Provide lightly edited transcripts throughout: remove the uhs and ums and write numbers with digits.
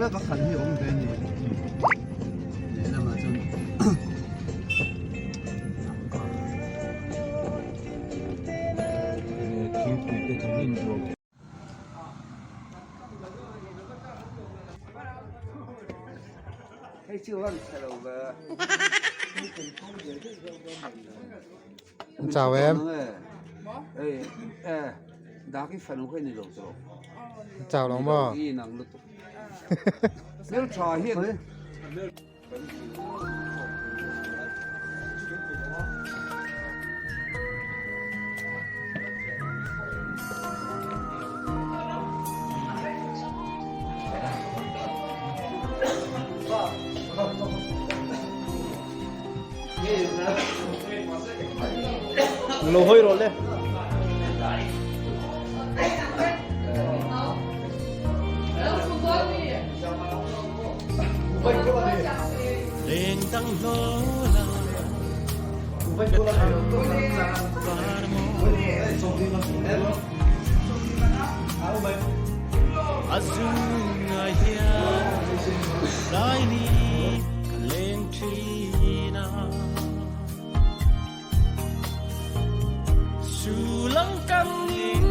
원래 다 간이 오면 되니. 내가 좀. 김치 때 정신 좀. hay chưa ăn xài đầu về chào em. đá cái phần không này rồi Chào lòng bò. nếu trò hiện đấy lô hơi rồi lên. Lên tăng lô là azul ngaya lai ni lên trina su lăng căng nín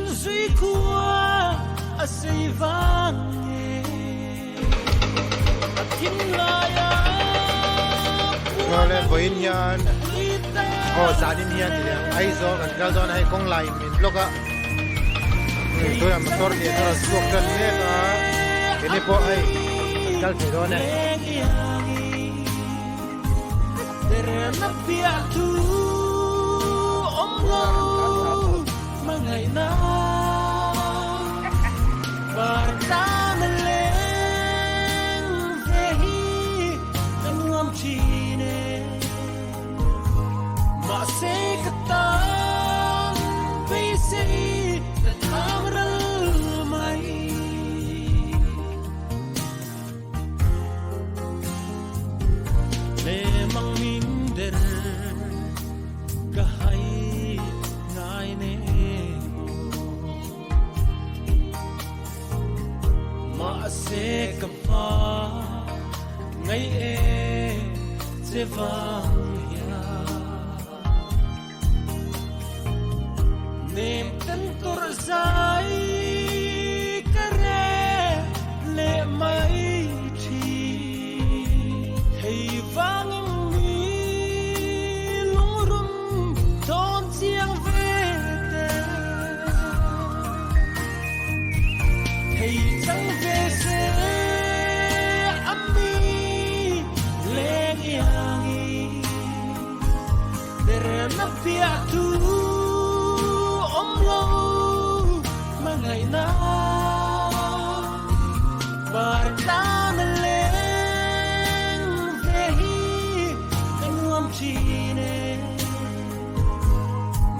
duy khua say vang Rồi lên với nhân. Gia đình nhân thì ai zo gần cả zo này công lại mình lúc á. Tôi làm một số điện thoại suốt gần hết á. Cái này po ai gần phải đó này. sẽ gặp phá ngày e sẽ vang ya nem tan tor sai kare le mai chi thầy vang mi lung rum thon chiang về thầy chẳng về piatu omlo mangai na barta melen vehi kanuam chine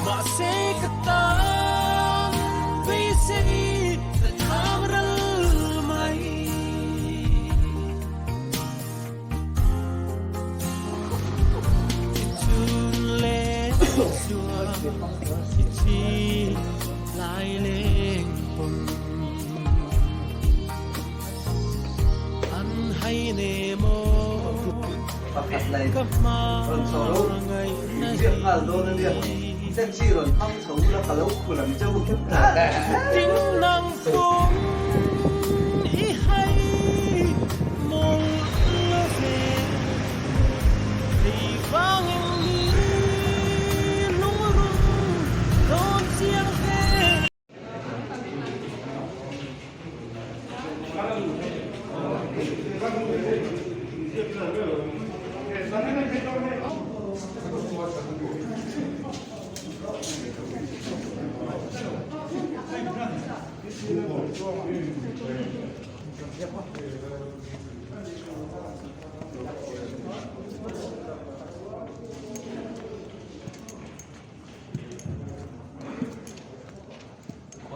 ma se katan ve se tamral mai chi lại lên bùng ăn hay nề mô cấp ma ngày nay sẽ chỉ rồi thăm sống là cả lâu của làm châu chính năng phong ý hay mong lơ về thì vang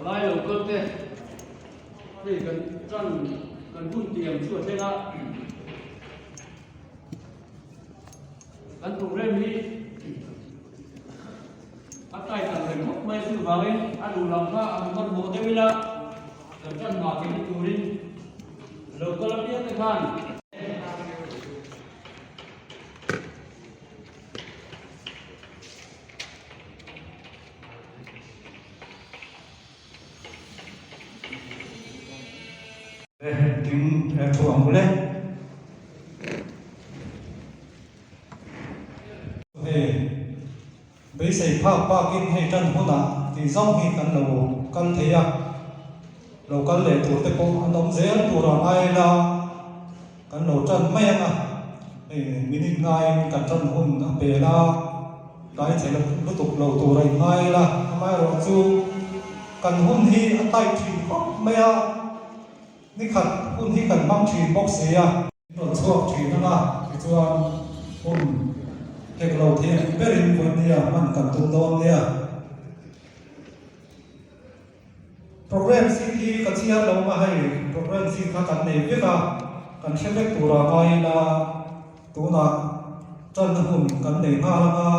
lại ở cơ thể để cần phun tiền sửa trên ạ cần cùng lên đi bắt tay cần phải hút mây sư vào ấy ăn đủ lòng ra ăn con bộ thế là cần chân vào cái tù đi local appeal the kan tiếng thua một lên bây giờ pa kinh hay chân hôn à thì dòng hi căn đầu căn thế à đầu căn lệ tuổi tây công anh đóng dễ tuổi là ai là căn đầu chân mấy à mình ngay căn chân hôn về là cái thế là lúc tục đầu tuổi này ngay là mai rồi chú căn hôn hi anh tay chỉ có mấy àนี่ขัดหุ้นที่ขัดมั่งชีบอกเสียหล่นชั่วชีนั่นละที่ตัวหุ้นเอกเราเทียนเปรินคนเนี่ยมันกันตุนโดนเนี่ยโปรแกรมสิ่งที่กันเชียร์เรามาให้โปรแกรมสิ่งที่กันเนี่ยก็กันเชื่อมตัวเราไปนะตัวน่ะจันหุ่นกันเนี่ยมาแล้วมา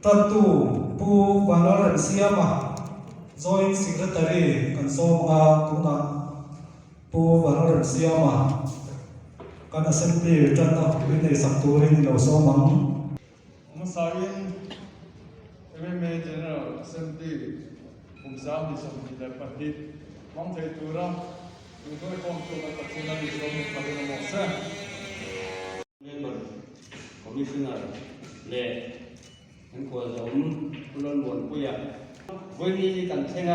จันตู้ปูวันละเรื่องเสียมา joint secretary kan so nga tuna pu varar siama kan assembly tan na winei sakturin lo so mang Masayin MMA General Assembly Umsam di Assembly Party Mang Thai Tura Tungkol Kong Tura Tatsuna di Assembly Party Namosa member commissioner le anh của giống luôn muốn quy với đi cần thêm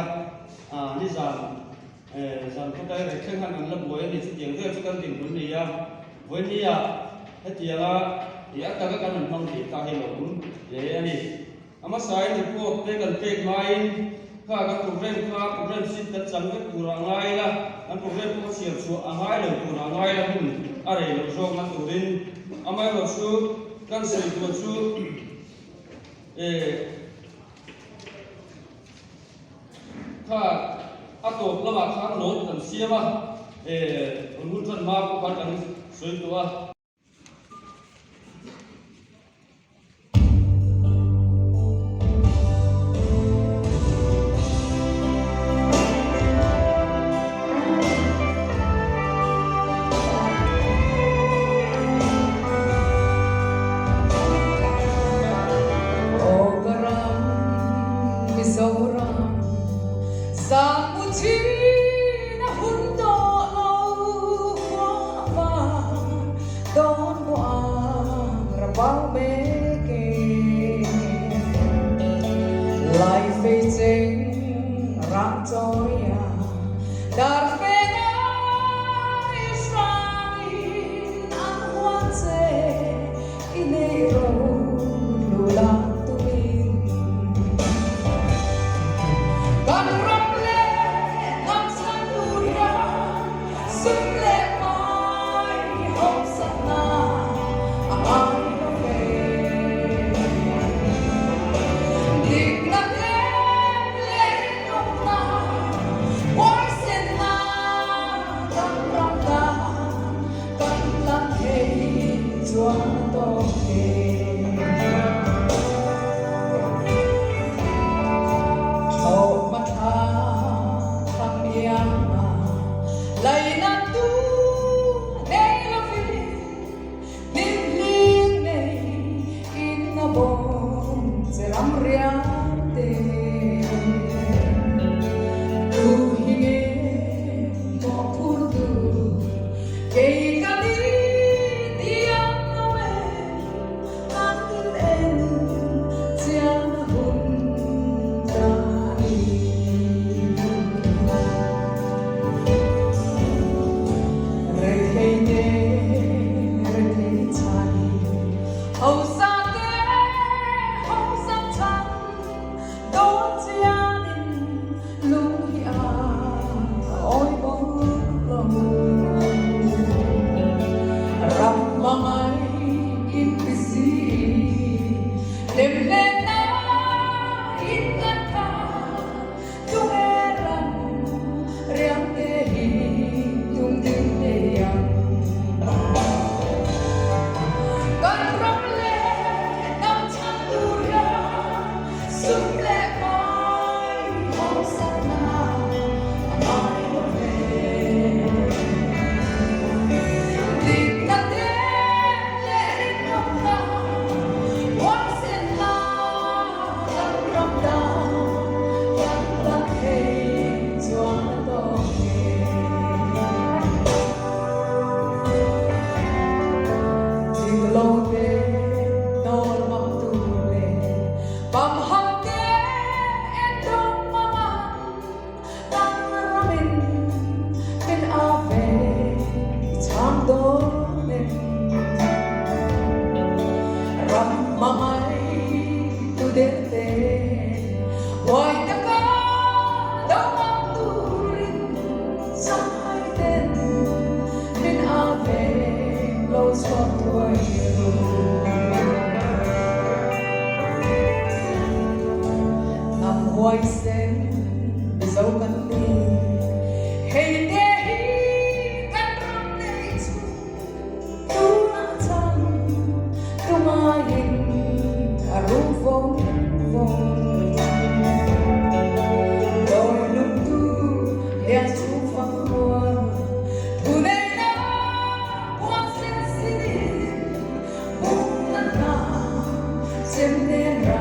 đi giảm có cái để thêm hàng lập với đi sự kiện theo cần tìm vấn đề với đi hết tiền thì các cái mình mong thì ta hay lộn để đi mà sai thì cô đây cần tiền mai các program xin tất chẳng cái cụ là ngay là anh program có xỉa số ngay là cụ là ngay là mình ở đây là do anh tụi mình mai là số căn sự của sốถ้าอาตบระหว่างข้างโน้ตกันเสียมาคนหุ่นชนมาก็กันสวยตัว Con rong lên ngắm hoài sen dấu cánh đi hey để cánh rong để chung tu na tan tu mai arum vong vong đôi lúc tu đen xuống phăng hoa tu đây na quan sen xin buông lăn na xem đen ra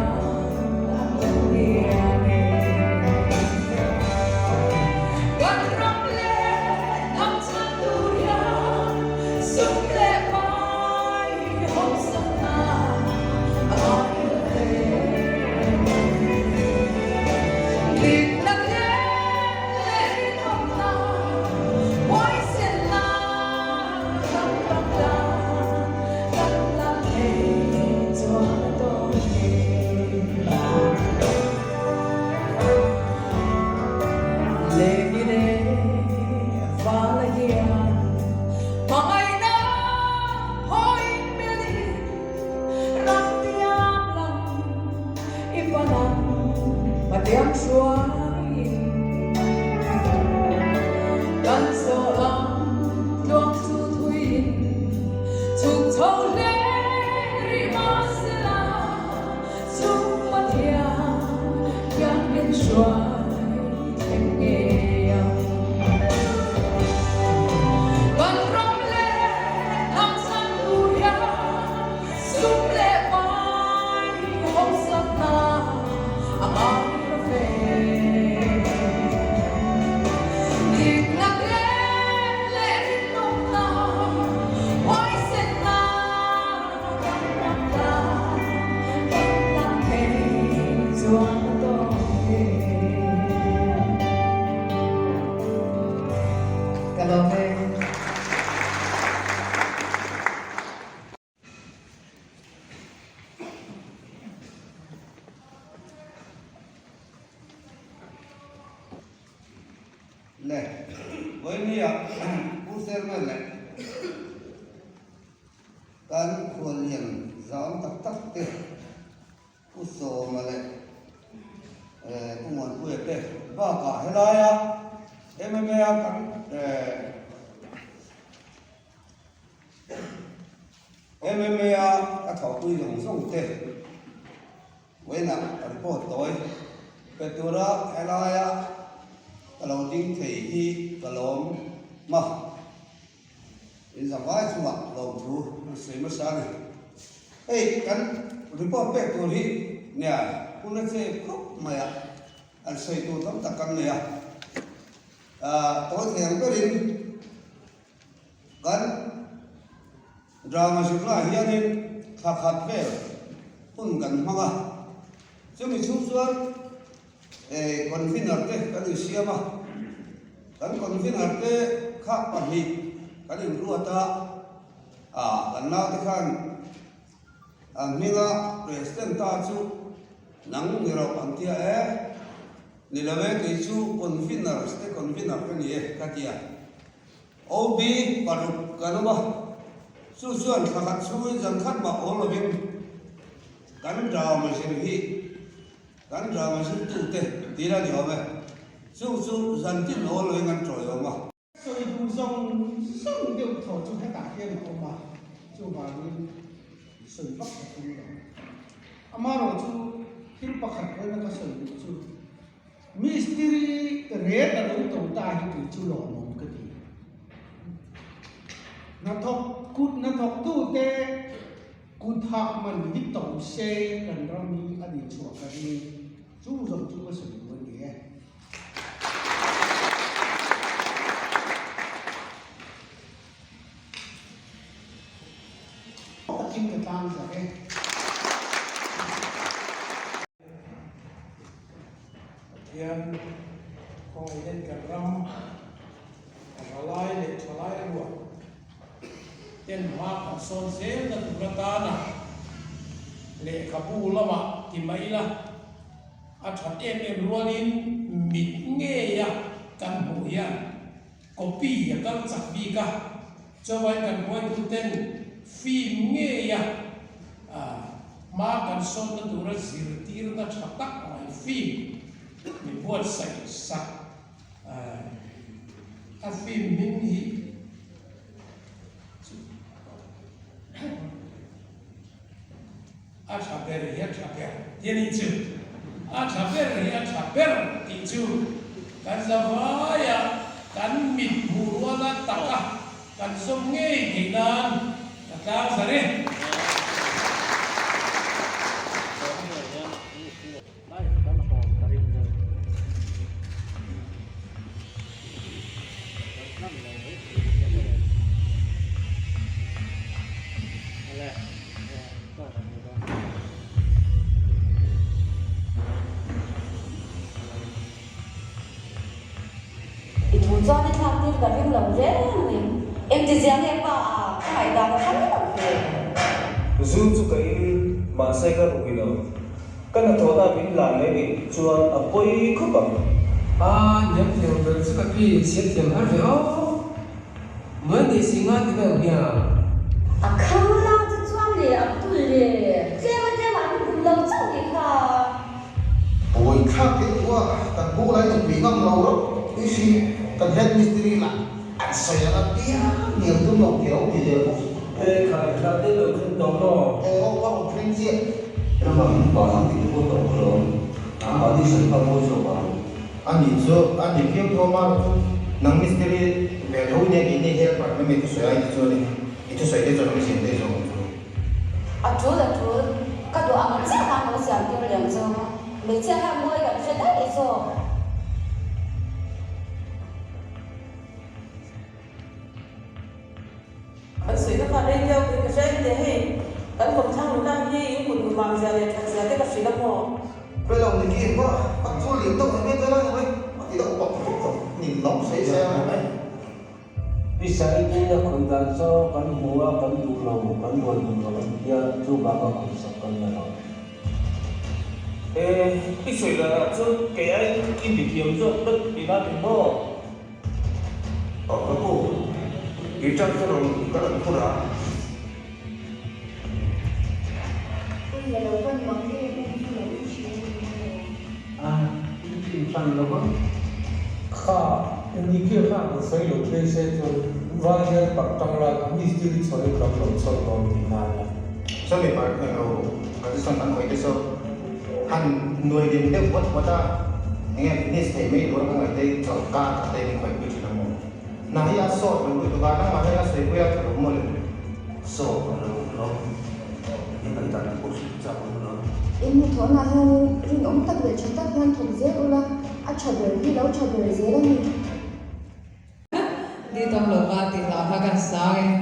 Tiang suai dan seorang waktu tuin tung thâu lê rima sila tung matia yang bên suai thêm nghe ban rong lê làm sang tuya sung lê mai hong sắc na amang Cảm ơn em. Lệ với nia cú xem mà lệ can khuôn liền gió tắc tắc tê cú sổ mà lệ cú muốn cú tê và cả hết đây á em cắn các thảo quy dùng sông tê với nặng ở phố tối về từ đó hết đây á cái lồng tinh thủy hi cái lồng mà in ra vai chung ạ lồng chú sấy mất sáng này ấy cắn report back to hi nè cũng là chơi khúc mà anh sấy tu tấm tắc cắn này tối thiền có đến cắn drama sụp lại hiện nên khạc khạc về phun gần hoa chúng mình xuống xuống còn viên hạt tê cái gì xia mà còn viên hạt tê khác bản hi cái gì rùa ta lần nào thì khăn mình president ta chú nắng người nào bằng tia ni la ve ke chu convener ste convener ka ni ka tia ob paru kanaba su suan khakat su jang khat ma ol vin kan ra ma sin hi kan ra ma sin tu te tira ni hobe su zan tin ol ve ngan troi ma so ibu song song đều thổ chu cái cả kia mà ông mà chu bà đi sợi bắc của chúng đó amaro chu khi bắc khát với nó có sợi chu mystery cái rét là đúng tổng ta thì chu lò mồm cái gì nó thọc tu te cút thạc mình hít tổng xe gần đó mi anh đi chuột cái gì chu dùng chu có sợi vấn đề kim cái tang rồi Yan kong iden ka ram alai le chalai ruwa ten ma ka son se na turatana le kapu lama ti maila a that em rualin mit nge ya kan hu ya kopi ya kan chak bi ka chawai kan hoi tu ten phim nghe ya mà cần son nó tụ ra gì tí nó chặt tắc ngoài phim mình buat sai sắc phim mình hi chaper ya chaper tiene chu chaper ya chaper ti chu kan zawaya kan mit buruana taka kan somnge hinan kata sare cho nên tham tin cả phim lồng dễ em chỉ riêng em bảo phải đào nó không lồng dễ dù chú cái mà xây cái bụi đâu cái nó thổi ta bên làn này bị chua ở bôi khúc bằng nhập thiểu được sự cái gì xét thiểu hết rồi mới đi sinh hoạt thì đâu nhỉ không lo cho choan lì tụi lì chơi mà cũng lâu trong đi cả ôi khác cái quá cần bố lấy được bị ngon lâu đó cái gì cần hết mystery là anh sẽ là bia nhiều cái màu kiểu thì giờ ê khai ra tới được trên đó đó có một cái diện nó mà mình bảo thằng thì cũng tốt rồi nó bảo đi sân vào môi trường vào anh nhìn kiếm thôi mà nang mystery về đâu nhé cái này hết rồi mình cứ sửa ai cho đi itu sửa để cho nó xem để cho chú là chú các đồ ăn chắc là nó sẽ tiêu lượng cho mình chưa ham mua gặp sẽ đấy rồi anh suy nó phải đây nhau cái sẽ thế hệ anh không sang lúc đang gì cũng một mang ra để thằng ra cái suy nó mò bây giờ mình kia quá bắt chú liền tông cái cái đó rồi thì đâu bọc nhìn lóng thấy xe này đi sai đi làคนta cho cái mua cái đủ lâu cái mua đủ lâu kia chú bà có không sao cái nhà đó ê đi suy là chú cái anh in bị kiếm cho đất bị bắt bị bỏ ở cái cô cái trang cho nó cái là cô đã bây giờ đầu phân bằng đi đi phân nó có khá em đi kia khá một số lượng thế sẽ cho vài giờ bắt tăng lại anh đi tiêu cho nên làm làm sao còn đi nào sao mình bảo cái nào cái sản phẩm cái số han nuôi đến được what ta nghe business thì mấy đứa nó người ta chọn cả đây mình phải biết gì nào nãy giờ số mình tụi bạn nó mà hay là xây quay cái đồ mới số nó những cái ta cũng sẽ chọn nó em một thằng nào hơn riêng ông ta về chúng ta đang thuộc dễ ula chờ đợi đi đâu chờ đợi dễ lắm đi trong lầu ba thì làm ra cái sai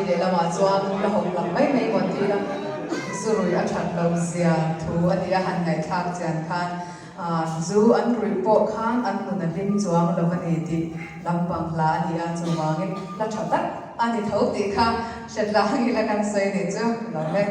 để làm chuan là hồng làm mấy mấyวันที่ละสุรุยอัชันเราเสียทูอันนี้หันไงทักเจียนคันซูอันรีพอร์ตคันอันมุนลิมจวงเราวันนี้ที่ลำบังลาอันนี้อันจวงเงินละชัดตักอันนี้เท่าที่ค่ะเสร็จแล้วนี่ละกันใส่เดี๋ยวเราเล่น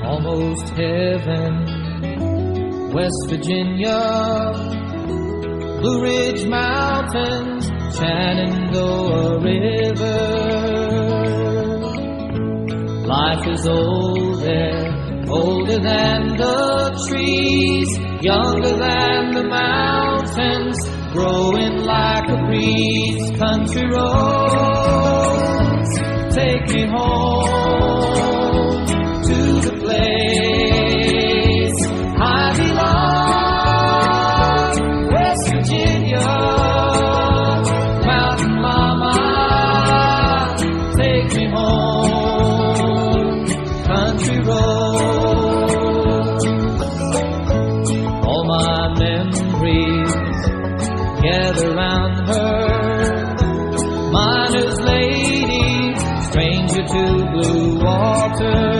Almost heaven, West Virginia, Blue Ridge Mountains, Shenandoah River. Life is old there, older than the trees, younger than the mountains, growing like a breeze. Country roads, take me home to the place I belong, West Virginia, Mountain Mama, take me home, country road. All my memories gather round her, miner's lady, stranger to blue water.